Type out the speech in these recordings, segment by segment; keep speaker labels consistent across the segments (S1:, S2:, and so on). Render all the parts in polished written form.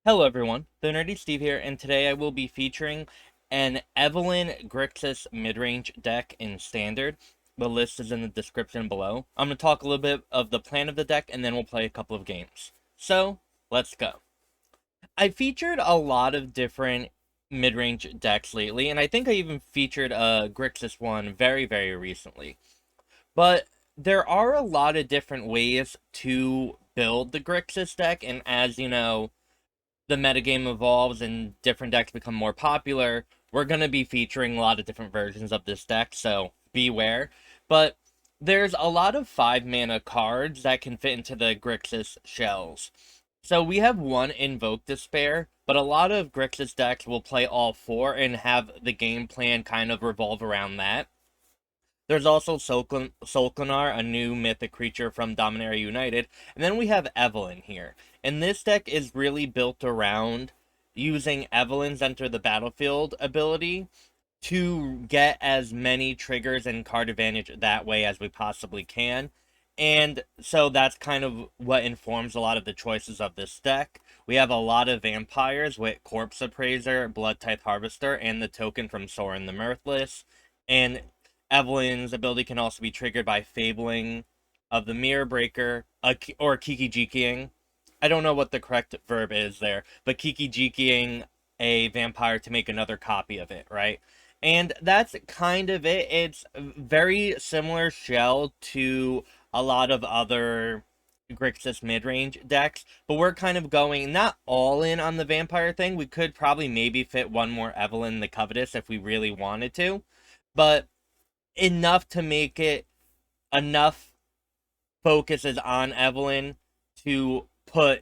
S1: Hello everyone, the Nerdy Steve here, and today I will be featuring an Evelyn Grixis midrange deck in Standard. The list is in the description below. I'm going to talk a little bit of the plan of the deck, and then we'll play a couple of games. So, let's go. I featured a lot of different midrange decks lately, and I think I even featured a Grixis one very recently. But there are a lot of different ways to build the Grixis deck, and as you know, the metagame evolves and different decks become more popular, we're going to be featuring a lot of different versions of this deck, so beware. But there's a lot of 5-mana cards that can fit into the Grixis shells. So we have one Invoke Despair, but a lot of Grixis decks will play all four and have the game plan kind of revolve around that. There's also Solkanar, a new mythic creature from Dominaria United. And then we have Evelyn here. And this deck is really built around using Evelyn's Enter the Battlefield ability to get as many triggers and card advantage that way as we possibly can. And so that's kind of what informs a lot of the choices of this deck. We have a lot of vampires with Corpse Appraiser, Bloodtithe Harvester, and the token from Sorin the Mirthless. And Evelyn's ability can also be triggered by Fabling of the Mirror Breaker, or Kiki-Jikiing. I don't know what the correct verb is there, but Kiki-Jikiing a vampire to make another copy of it, right? And that's kind of it. It's very similar shell to a lot of other Grixis mid-range decks, but we're kind of going not all in on the vampire thing. We could probably maybe fit one more Evelyn the Covetous if we really wanted to, but enough to make it enough focuses on Evelyn to put,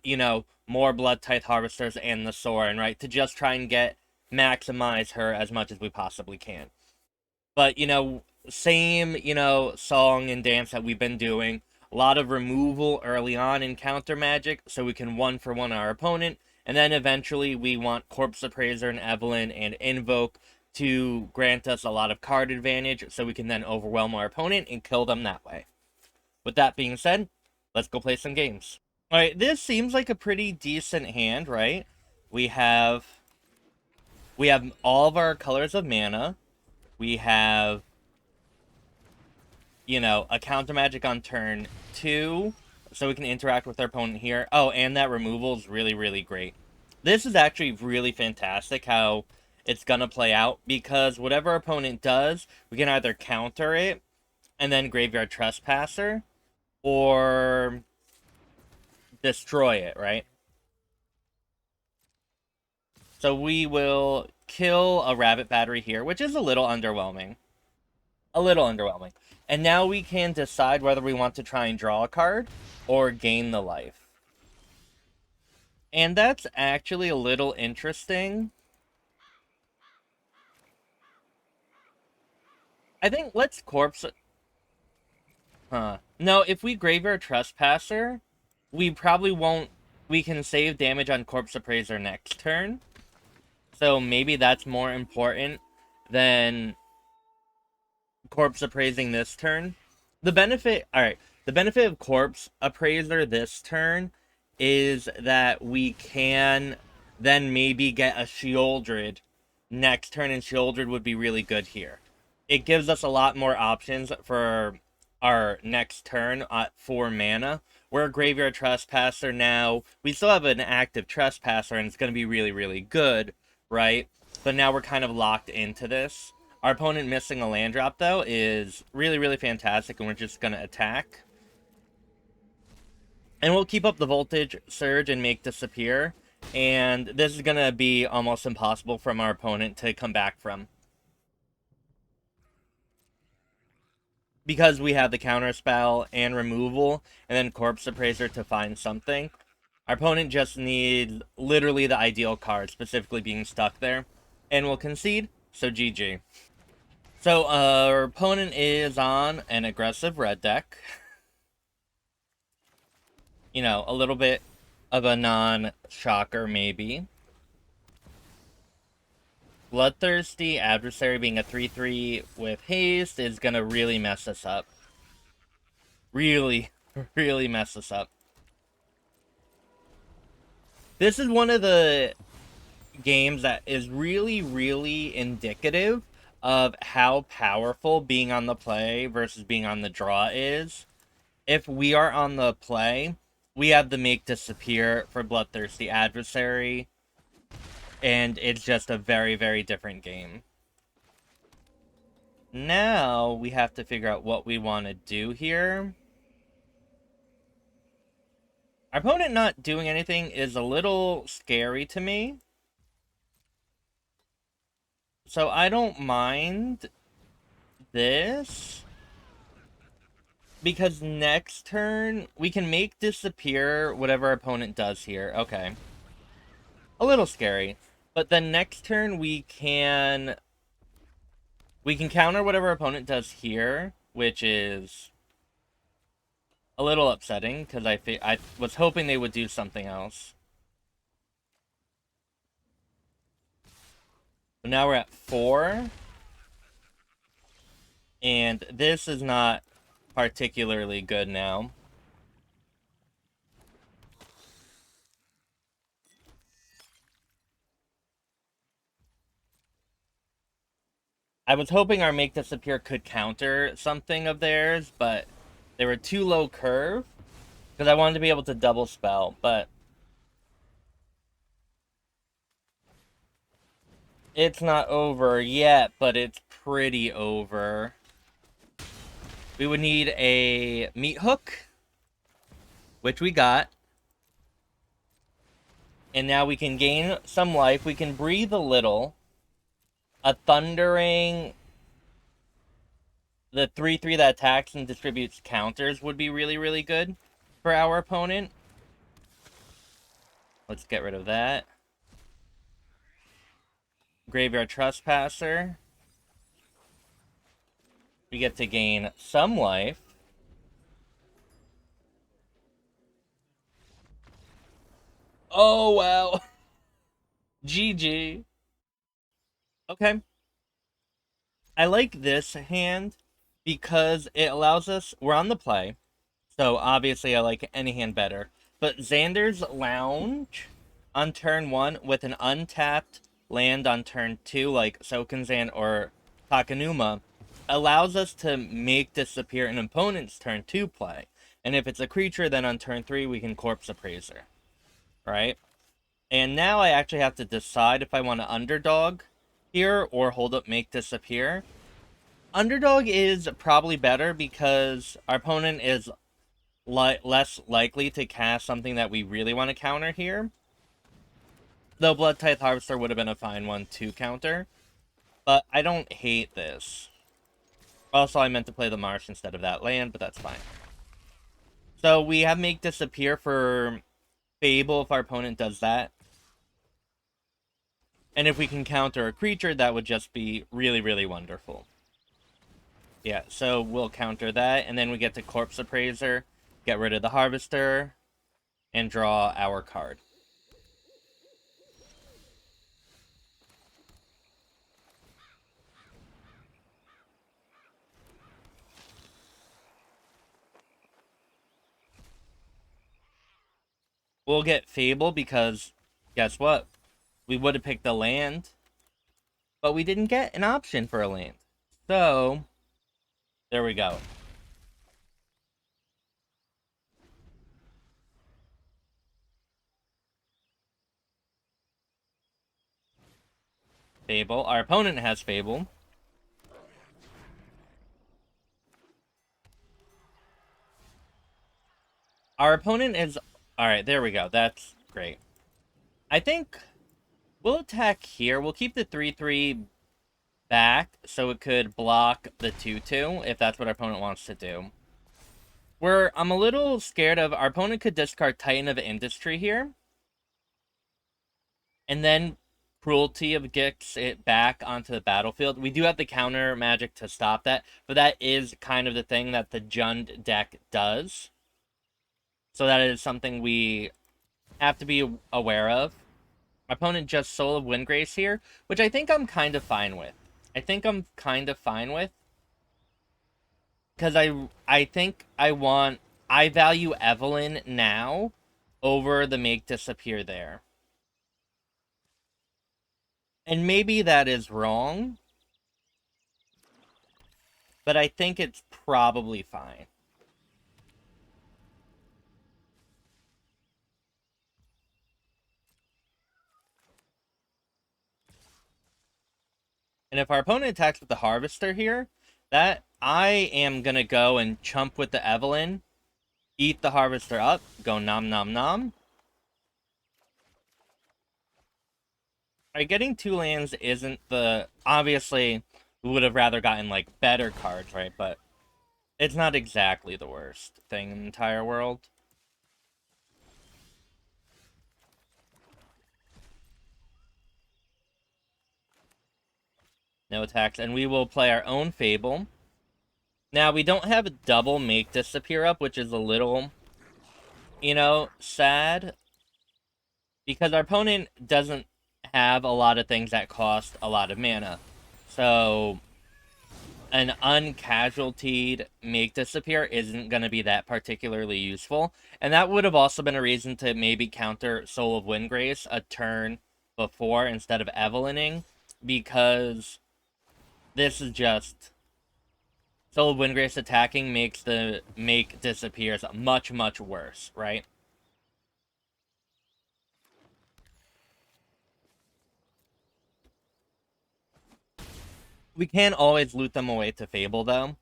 S1: more Bloodtithe Harvesters and the Sorin, right? To just try and maximize her as much as we possibly can. But, same, song and dance that we've been doing. A lot of removal early on in counter magic so we can 1-for-1 our opponent. And then eventually we want Corpse Appraiser and Evelyn and Invoke to grant us a lot of card advantage so we can then overwhelm our opponent and kill them that way. With that being said, let's go play some games. Alright, this seems like a pretty decent hand, right? We have all of our colors of mana. We have, a counter magic on turn 2, so we can interact with our opponent here. Oh, and that removal is really great. This is actually really fantastic how it's gonna play out, because whatever our opponent does, we can either counter it and then Graveyard Trespasser, or destroy it, right? So we will kill a Rabbit Battery here, which is a little underwhelming. A little underwhelming. And now we can decide whether we want to try and draw a card or gain the life. And that's actually a little interesting. I think let's Corpse... No, if we Graveyard Trespasser, we probably won't... We can save damage on Corpse Appraiser next turn. So maybe that's more important than Corpse Appraising this turn. The benefit of Corpse Appraiser this turn is that we can then maybe get a Sheoldred next turn, and Sheoldred would be really good here. It gives us a lot more options for our next turn at 4 mana. We're a Graveyard Trespasser now. We still have an active Trespasser, and it's going to be really good, right? But now we're kind of locked into this. Our opponent missing a land drop, though, is really fantastic, and we're just going to attack. And we'll keep up the voltage surge and make disappear. And this is going to be almost impossible from our opponent to come back from, because we have the counter spell and removal, and then Corpse Appraiser to find something. Our opponent just needs literally the ideal card, specifically being stuck there. And we'll concede, so GG. So, our opponent is on an aggressive red deck. A little bit of a non-shocker, maybe. Bloodthirsty Adversary being a 3/3 with haste is gonna really mess us up. Really mess us up. This is one of the games that is really, really indicative of how powerful being on the play versus being on the draw is. If we are on the play, we have the Make Disappear for Bloodthirsty Adversary, and it's just a very, very different game. Now, we have to figure out what we want to do here. Our opponent not doing anything is a little scary to me. So I don't mind this. Because next turn, we can make disappear whatever our opponent does here. Okay. A little scary. But then next turn, we can counter whatever our opponent does here, which is a little upsetting, because I was hoping they would do something else. But now we're at 4. And this is not particularly good now. I was hoping our Make Disappear could counter something of theirs, but they were too low curve, because I wanted to be able to double spell, but it's not over yet, but it's pretty over. We would need a Meathook, which we got. And now we can gain some life. We can breathe a little. A Thundering, the 3/3 that attacks and distributes counters would be really, really good for our opponent. Let's get rid of that. Graveyard Trespasser. We get to gain some life. Oh, wow. GG. Okay. I like this hand because it allows us... We're on the play. So, obviously, I like any hand better. But Xander's Lounge on turn 1 with an untapped land on turn 2, like Sokenzan or Takenuma, allows us to make disappear an opponent's turn 2 play. And if it's a creature, then on turn 3, we can Corpse Appraiser. Right? And now I actually have to decide if I want to Underdog here or hold up Make Disappear. Underdog is probably better because our opponent is less likely to cast something that we really want to counter here. Though Bloodtithe Harvester would have been a fine one to counter. But I don't hate this. Also, I meant to play the Marsh instead of that land, but that's fine. So we have Make Disappear for Fable if our opponent does that. And if we can counter a creature, that would just be really, really wonderful. Yeah, so we'll counter that, and then we get to Corpse Appraiser, get rid of the Harvester, and draw our card. We'll get Fable because, guess what? We would have picked a land, but we didn't get an option for a land. So, there we go. Fable. Our opponent has Fable. Our opponent is... Alright, there we go. That's great. I think we'll attack here. We'll keep the 3/3 back so it could block the 2/2 if that's what our opponent wants to do. I'm a little scared of... Our opponent could discard Titan of Industry here. And then Cruelty of Gix it back onto the battlefield. We do have the counter magic to stop that, but that is kind of the thing that the Jund deck does. So that is something we have to be aware of. My opponent just Soul of Windgrace here, which I think I'm kind of fine with. Because I think I value Evelyn now over the Make Disappear there. And maybe that is wrong, but I think it's probably fine. And if our opponent attacks with the Harvester here, that I am going to go and chump with the Evelyn, eat the Harvester up, go nom nom nom. Right, getting 2 lands isn't the... Obviously, we would have rather gotten, like, better cards, right? But it's not exactly the worst thing in the entire world. No attacks, and we will play our own Fable. Now, we don't have a double Make Disappear up, which is a little, you know, sad. Because our opponent doesn't have a lot of things that cost a lot of mana. So, an uncasualtied Make Disappear isn't going to be that particularly useful. And that would have also been a reason to maybe counter Soul of Windgrace a turn before instead of Evelyning. Because this is just... Soul of Windgrace attacking makes the Make Disappears much, much worse, right? We can always loot them away to Fable, though.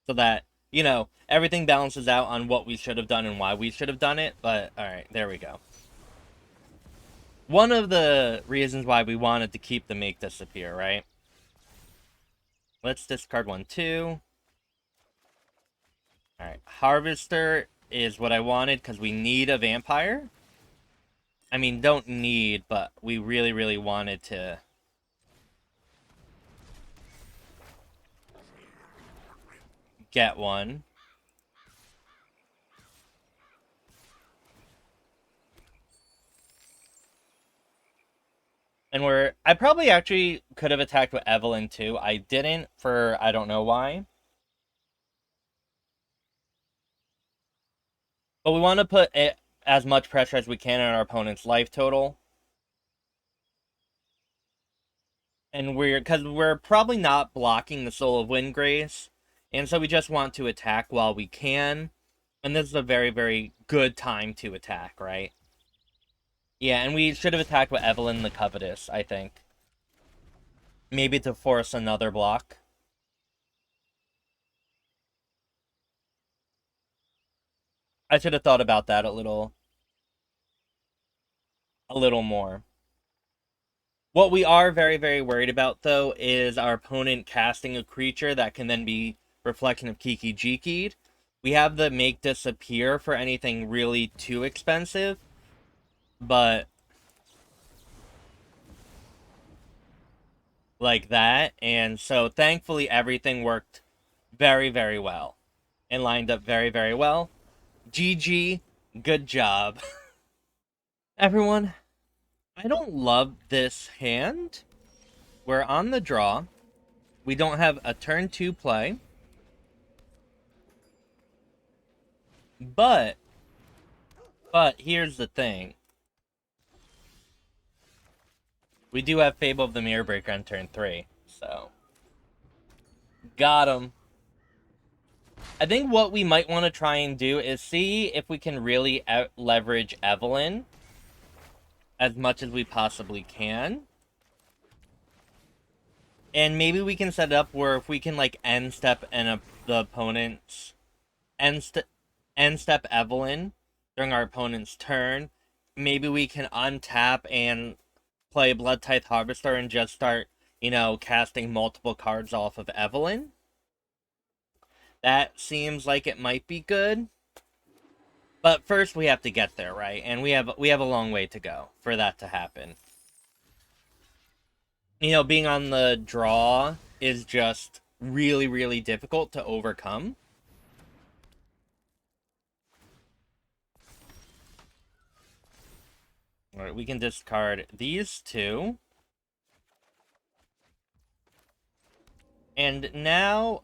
S1: So that, you know, everything balances out on what we should have done and why we should have done it. But, alright, there we go. One of the reasons why we wanted to keep the Make Disappear, right? Let's discard 1, 2. Alright, Harvester is what I wanted because we need a Vampire. I mean, don't need, but we really, really wanted to... get one. And I probably actually could have attacked with Evelyn too. I didn't for I don't know why. But we want to put it as much pressure as we can on our opponent's life total. And because we're probably not blocking the Soul of Windgrace. And so we just want to attack while we can. And this is a very, very good time to attack, right? Yeah, and we should have attacked with Evelyn the Covetous, I think. Maybe to force another block. I should have thought about that a little more. What we are very, very worried about, though, is our opponent casting a creature that can then be Reflection of Kiki Jiki'd. We have the Make Disappear for anything really too expensive, but like that, and so thankfully everything worked very, very well and lined up very, very well. GG, good job. Everyone, I don't love this hand. We're on the draw. We don't have a turn 2 play. But here's the thing. We do have Fable of the Mirror Breaker on turn 3, so... Got him. I think what we might want to try and do is see if we can really leverage Evelyn as much as we possibly can. And maybe we can set it up where if we can, like, end step the opponent's... end step Evelyn during our opponent's turn, maybe we can untap and play Bloodtithe Harvester and just start, you know, casting multiple cards off of Evelyn. That seems like it might be good. But first we have to get there, right? And we have a long way to go for that to happen. You know, being on the draw is just really, really difficult to overcome. Alright, we can discard these two. And now...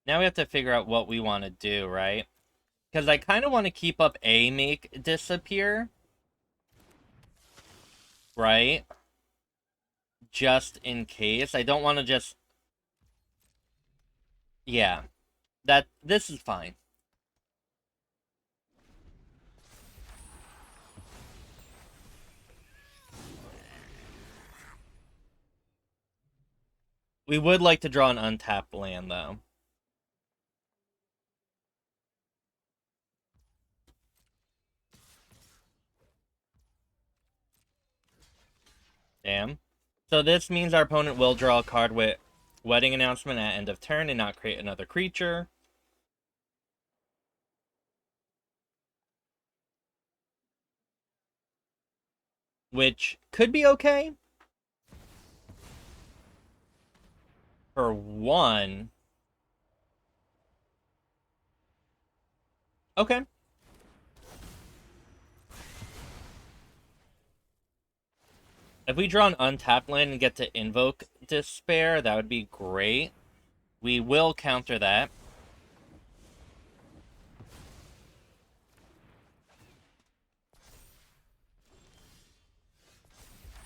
S1: Now we have to figure out what we want to do, right? Because I kind of want to keep up a make disappear. Right? Just in case. I don't want to just... Yeah. This is fine. We would like to draw an untapped land, though. Damn. So this means our opponent will draw a card with Wedding Announcement at end of turn and not create another creature. Which could be okay. For one. Okay. If we draw an untapped land and get to Invoke Despair, that would be great. We will counter that.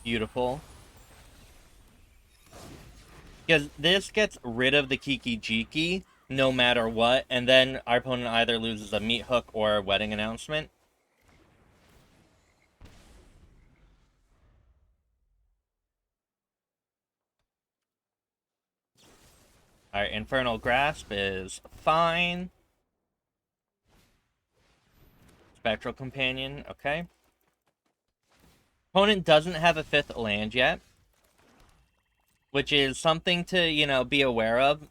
S1: Beautiful. Because this gets rid of the Kiki Jiki no matter what, and then our opponent either loses a Meathook or a Wedding Announcement. Alright, Infernal Grasp is fine. Spectral Companion, okay. Opponent doesn't have a 5th land yet, which is something to, you know, be aware of.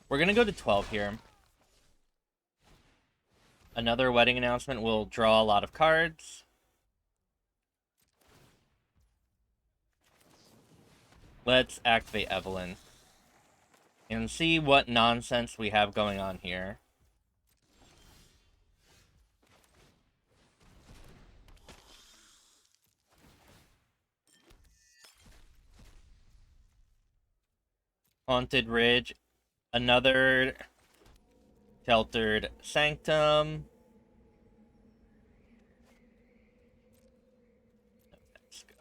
S1: We're gonna go to 12 here. Another Wedding Announcement will draw a lot of cards. Let's activate Evelyn. And see what nonsense we have going on here. Haunted Ridge. Another Sheltered Sanctum. Let's go.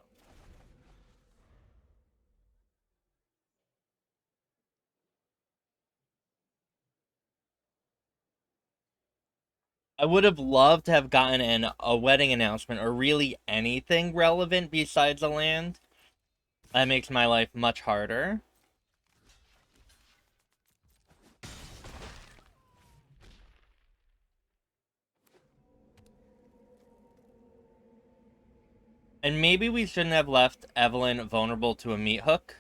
S1: I would have loved to have gotten a Wedding Announcement or really anything relevant besides a land. That makes my life much harder. And maybe we shouldn't have left Evelyn vulnerable to a Meathook.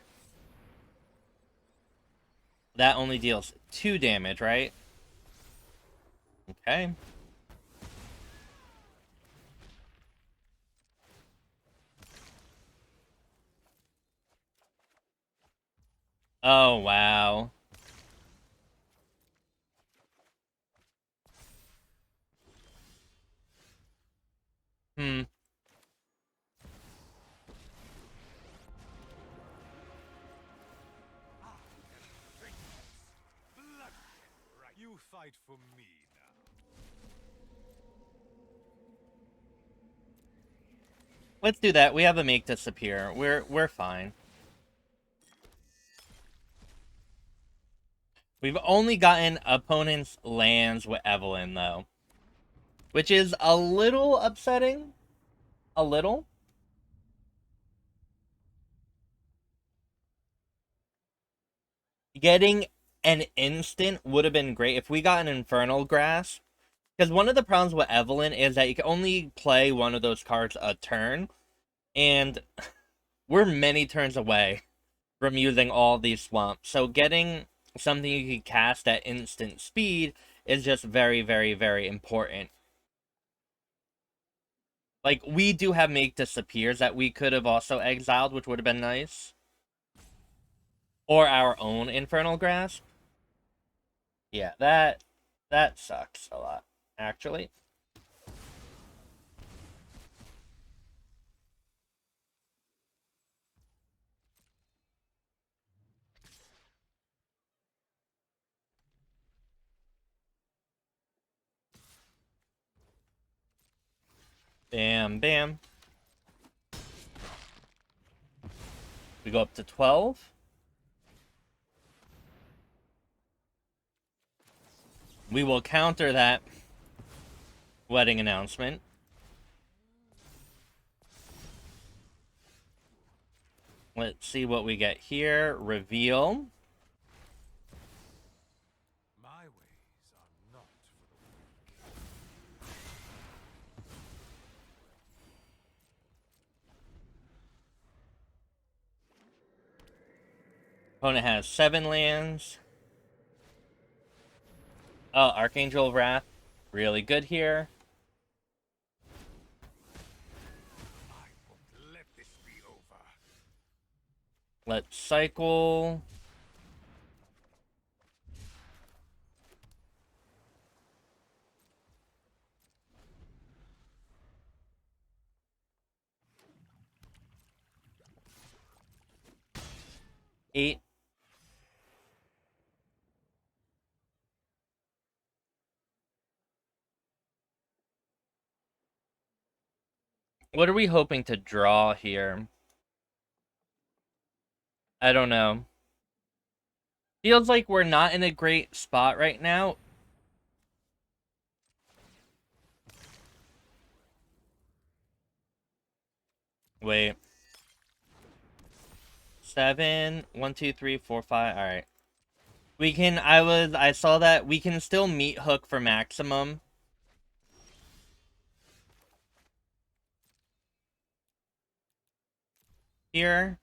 S1: That only deals 2 damage, right? Okay. Oh, wow. Hmm.
S2: You fight for me now.
S1: Let's do that. We have a make disappear. We're fine. We've only gotten opponents' lands with Evelyn, though. Which is a little upsetting. A little. Getting an instant would have been great if we got an Infernal Grasp. Because one of the problems with Evelyn is that you can only play one of those cards a turn. And we're many turns away from using all these swamps. So getting something you can cast at instant speed is just very, very, very important. Like, we do have Make Disappears that we could have also exiled, which would have been nice. Or our own Infernal Grasp. Yeah, that sucks a lot, actually. Bam, bam. We go up to 12. We will counter that wedding announcement. Let's see what we get here. Reveal.
S2: My ways are not for the weak.
S1: Opponent has 7 lands. Oh, Archangel of Wrath. Really good here.
S2: I won't let this be over.
S1: Let's cycle. Eight. What are we hoping to draw here? I don't know. Feels like we're not in a great spot right now. Wait. 7, 1, 2, 3, 4, 5. All right. We can. I saw that we can still Meathook for maximum. Here.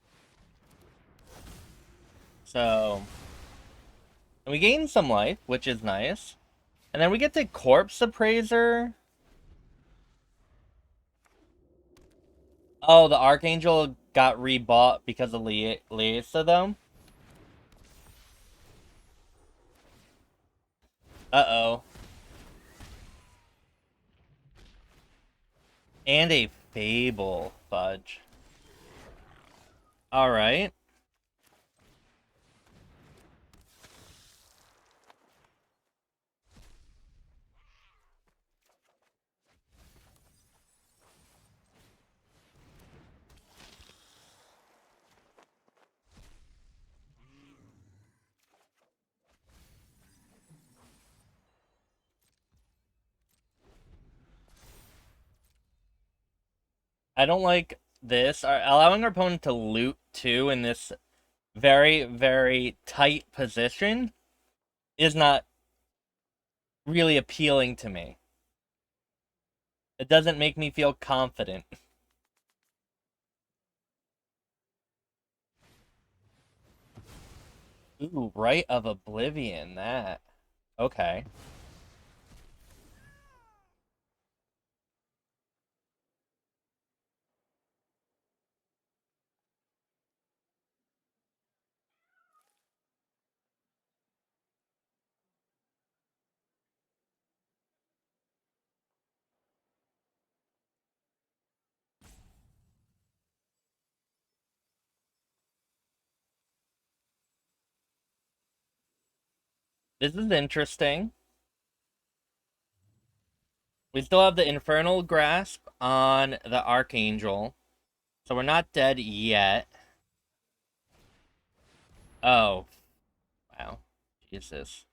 S1: So. And we gain some life, which is nice. And then we get to Corpse Appraiser. Oh, the Archangel got rebought because of Leisa, though. Uh-oh. And a Fable. Fudge. Alright. I don't like this. Allowing our opponent to loot 2 in this very, very tight position is not really appealing to me. It doesn't make me feel confident. Ooh, Rite of Oblivion, that. Okay. This is interesting. We still have the Infernal Grasp on the Archangel. So we're not dead yet. Oh. Wow. Jesus.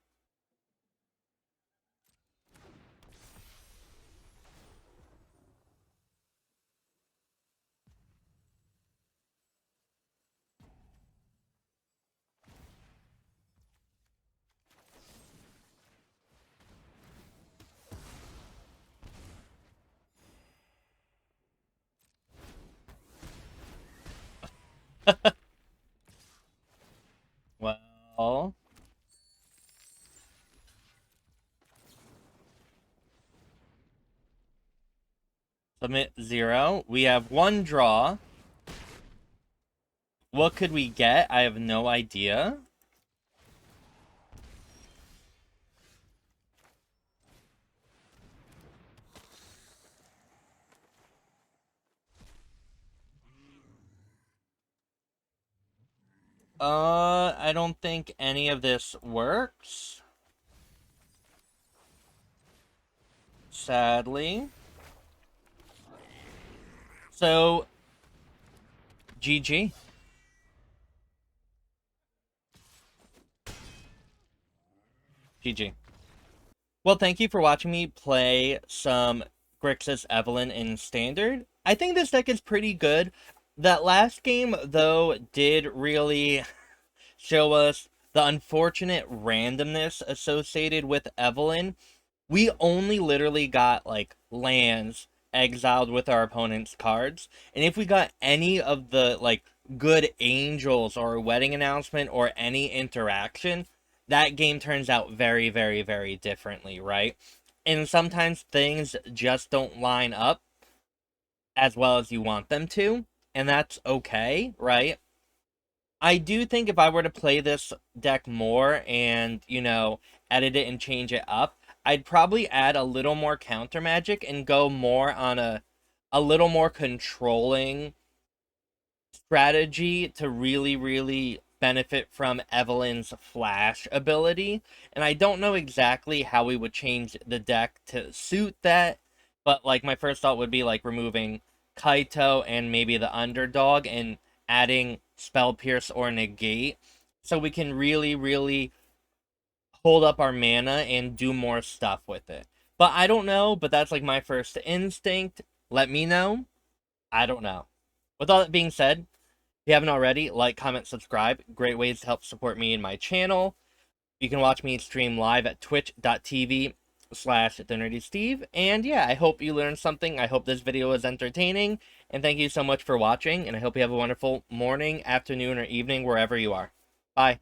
S1: Well. Submit 0. We have 1 draw. What could we get? I have no idea. I don't think any of this works. Sadly. So, GG. GG. Well, thank you for watching me play some Grixis Evelyn in Standard. I think this deck is pretty good. That last game, though, did really show us the unfortunate randomness associated with Evelyn. We only literally got, like, lands exiled with our opponent's cards. And if we got any of the, like, good angels or a wedding announcement or any interaction, that game turns out very, very, very differently, right? And sometimes things just don't line up as well as you want them to, and that's okay, right? I do think if I were to play this deck more and, you know, edit it and change it up, I'd probably add a little more counter magic and go more on a little more controlling strategy to really, really benefit from Evelyn's flash ability. And I don't know exactly how we would change the deck to suit that, but like my first thought would be like removing Kaito and maybe the underdog and adding Spell Pierce or Negate so we can really, really hold up our mana and do more stuff with it. But I don't know, but that's like my first instinct. Let me know. I don't know. With all that being said, if you haven't already, like, comment, subscribe. Great ways to help support me and my channel. You can watch me stream live at twitch.tv/TheNerdySteve. And yeah, I hope you learned something. I hope this video was entertaining. And thank you so much for watching. And I hope you have a wonderful morning, afternoon, or evening, wherever you are. Bye.